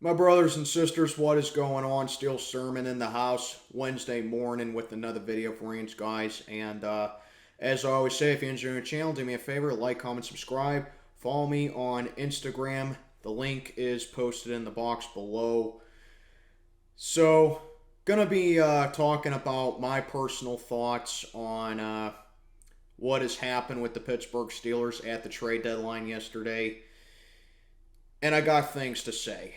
My brothers and sisters, what is going on? Steel Sermon in the house Wednesday morning with another video for you guys. And as I always say, if you enjoy the channel, do me a favor, like, comment, subscribe. Follow me on Instagram. The link is posted in the box below. So, gonna be talking about my personal thoughts on what has happened with the Pittsburgh Steelers at the trade deadline yesterday. And I got things to say.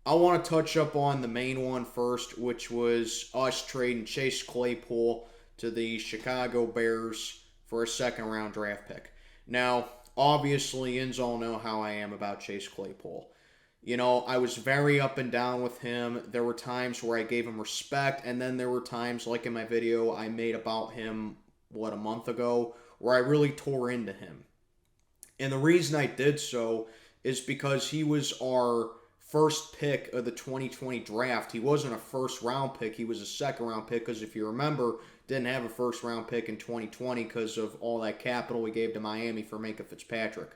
I want to touch up on the main one first, which was us trading Chase Claypool to the Chicago Bears for a second round draft pick. Now, obviously, yins all know how I am about Chase Claypool. You know, I was very up and down with him. There were times where I gave him respect, and then there were times, like in my video I made about him, a month ago, where I really tore into him. And the reason I did so is because he was our first pick of the 2020 draft. He wasn't a first round pick, he was a second round pick because if you remember, didn't have a first round pick in 2020 because of all that capital we gave to Miami for Minka Fitzpatrick.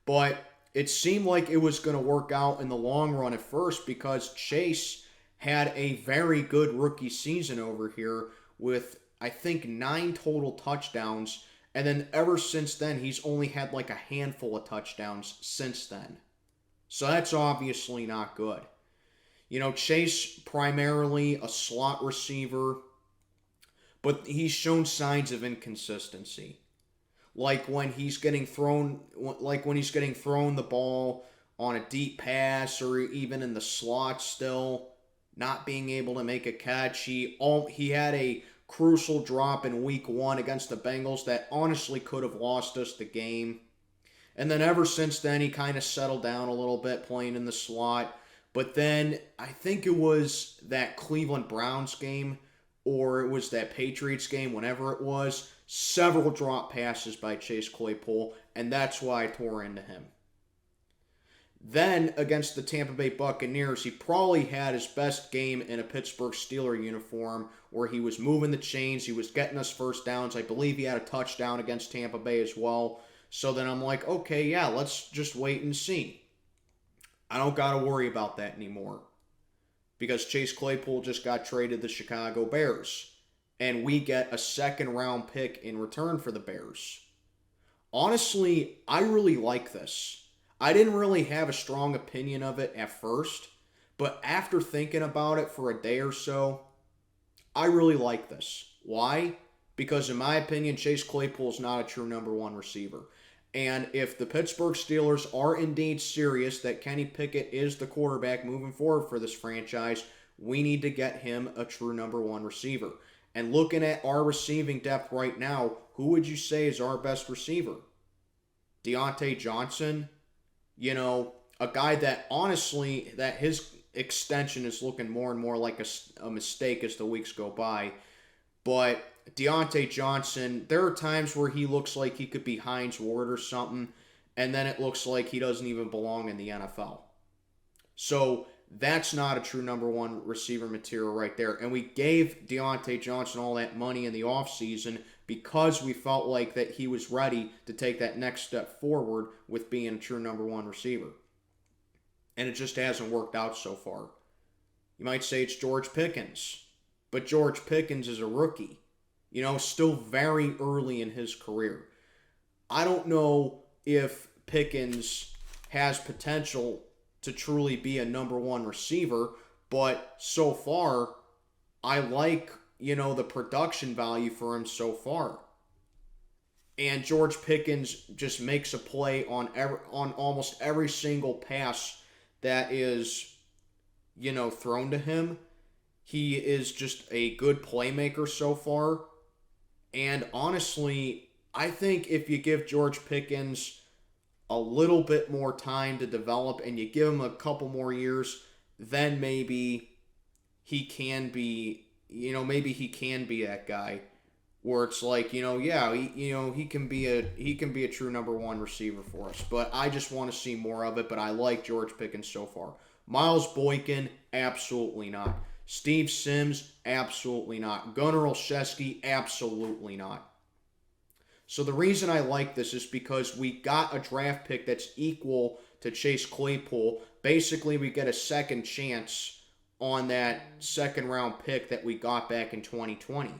But it seemed like it was going to work out in the long run at first because Chase had a very good rookie season over here with, I think, 9 total touchdowns. And then ever since then, he's only had like a handful of touchdowns since then. So that's obviously not good. You know, Chase primarily a slot receiver, but he's shown signs of inconsistency. Like when he's getting thrown the ball on a deep pass or even in the slot still, not being able to make a catch. He had a crucial drop in week 1 against the Bengals that honestly could have lost us the game. And then ever since then, he kind of settled down a little bit playing in the slot. But then I think it was that Cleveland Browns game or it was that Patriots game, whenever it was, several drop passes by Chase Claypool, and that's why I tore into him. Then against the Tampa Bay Buccaneers, he probably had his best game in a Pittsburgh Steelers uniform where he was moving the chains, he was getting us first downs. I believe he had a touchdown against Tampa Bay as well. So then I'm like, okay, yeah, let's just wait and see. I don't got to worry about that anymore because Chase Claypool just got traded to the Chicago Bears, and we get a second round pick in return for the Bears. Honestly, I really like this. I didn't really have a strong opinion of it at first, but after thinking about it for a day or so, I really like this. Why? Because in my opinion, Chase Claypool is not a true number 1 receiver. And if the Pittsburgh Steelers are indeed serious that Kenny Pickett is the quarterback moving forward for this franchise, we need to get him a true number 1 receiver. And looking at our receiving depth right now, who would you say is our best receiver? Deontay Johnson? You know, a guy that honestly, that his extension is looking more and more like a mistake as the weeks go by. But Deontay Johnson, there are times where he looks like he could be Hines Ward or something, and then it looks like he doesn't even belong in the NFL. So that's not a true number 1 receiver material right there. And we gave Deontay Johnson all that money in the offseason because we felt like that he was ready to take that next step forward with being a true number 1 receiver. And it just hasn't worked out so far. You might say it's George Pickens, but George Pickens is a rookie. You know, still very early in his career. I don't know if Pickens has potential to truly be a number 1 receiver, but so far, I like, the production value for him so far. And George Pickens just makes a play on almost every single pass that is, thrown to him. He is just a good playmaker so far. And honestly, I think if you give George Pickens a little bit more time to develop and you give him a couple more years, then maybe he can be, that guy where it's like, he can be a true number 1 receiver for us. But I just want to see more of it, but I like George Pickens so far. Miles Boykin, absolutely not. Steve Sims, absolutely not. Gunnar Olszewski, absolutely not. So the reason I like this is because we got a draft pick that's equal to Chase Claypool. Basically, we get a second chance on that second round pick that we got back in 2020.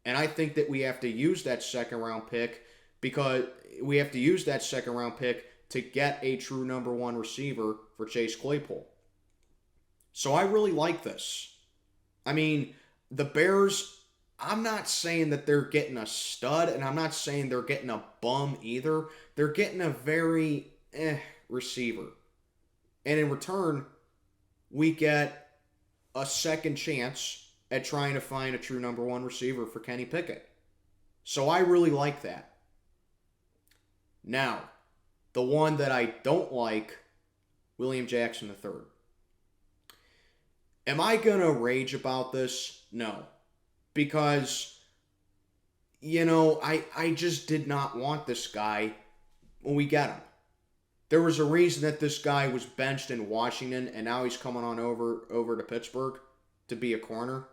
And I think that we have to use that second round pick to get a true number one receiver for Chase Claypool. So I really like this. I mean, the Bears, I'm not saying that they're getting a stud, and I'm not saying they're getting a bum either. They're getting a very receiver. And in return, we get a second chance at trying to find a true number one receiver for Kenny Pickett. So I really like that. Now, the one that I don't like, William Jackson III. Am I going to rage about this? No. Because, I just did not want this guy when we got him. There was a reason that this guy was benched in Washington, and now he's coming on over to Pittsburgh to be a corner.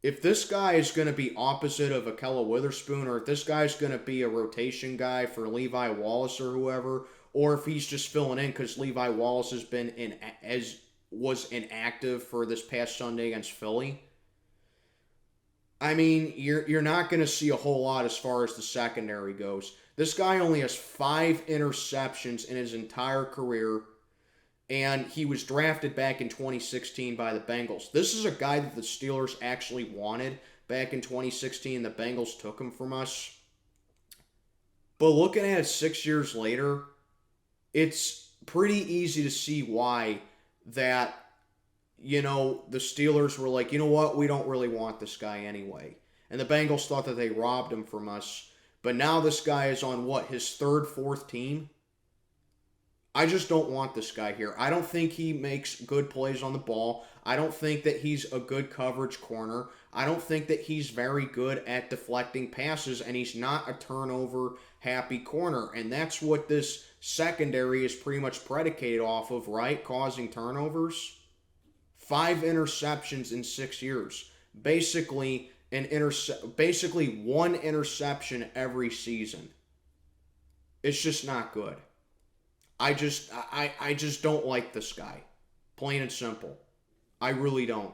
If this guy is going to be opposite of Ahkello Witherspoon, or if this guy's going to be a rotation guy for Levi Wallace or whoever, or if he's just filling in because Levi Wallace has been was inactive for this past Sunday against Philly, I mean, you're not going to see a whole lot as far as the secondary goes. This guy only has 5 interceptions in his entire career, and he was drafted back in 2016 by the Bengals. This is a guy that the Steelers actually wanted back in 2016. The Bengals took him from us. But looking at it 6 years later, it's pretty easy to see why that, the Steelers were like, you know what, we don't really want this guy anyway. And the Bengals thought that they robbed him from us. But now this guy is on, his third, fourth team? I just don't want this guy here. I don't think he makes good plays on the ball. I don't think that he's a good coverage corner. I don't think that he's very good at deflecting passes, and he's not a turnover-happy corner. And that's what this secondary is pretty much predicated off of, right? Causing turnovers. 5 interceptions in 6 years. Basically, one interception every season. It's just not good. I just don't like this guy. Plain and simple. I really don't.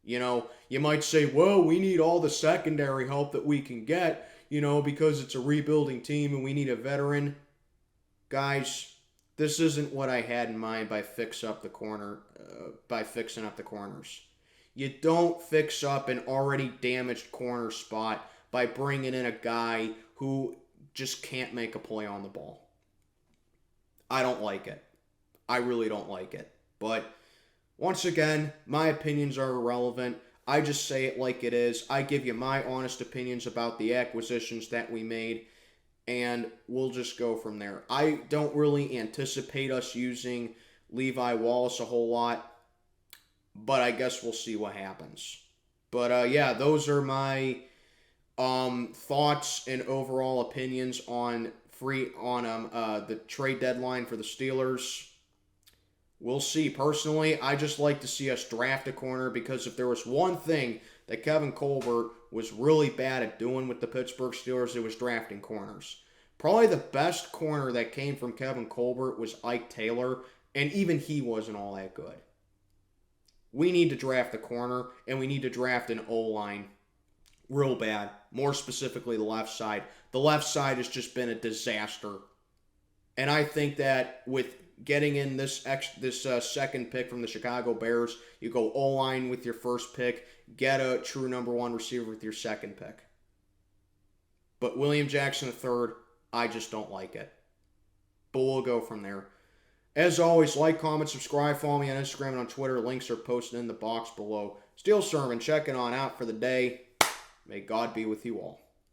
You might say, well, we need all the secondary help that we can get, because it's a rebuilding team and we need a veteran. Guys, this isn't what I had in mind by fixing up the corners. You don't fix up an already damaged corner spot by bringing in a guy who just can't make a play on the ball. I don't like it. I really don't like it. But once again, my opinions are irrelevant. I just say it like it is. I give you my honest opinions about the acquisitions that we made, and we'll just go from there. I don't really anticipate us using Levi Wallace a whole lot, but I guess we'll see what happens. But yeah, those are my thoughts and overall opinions on the trade deadline for the Steelers. We'll see. Personally, I just like to see us draft a corner, because if there was one thing that Kevin Colbert was really bad at doing with the Pittsburgh Steelers, it was drafting corners. Probably the best corner that came from Kevin Colbert was Ike Taylor, and even he wasn't all that good. We need to draft a corner, and we need to draft an O-line real bad. More specifically, the left side. The left side has just been a disaster. And I think that with getting in this second pick from the Chicago Bears, you go O-line with your first pick, get a true number one receiver with your second pick. But William Jackson III, I just don't like it. But we'll go from there. As always, like, comment, subscribe, follow me on Instagram and on Twitter. Links are posted in the box below. Steel Sermon checking on out for the day. May God be with you all.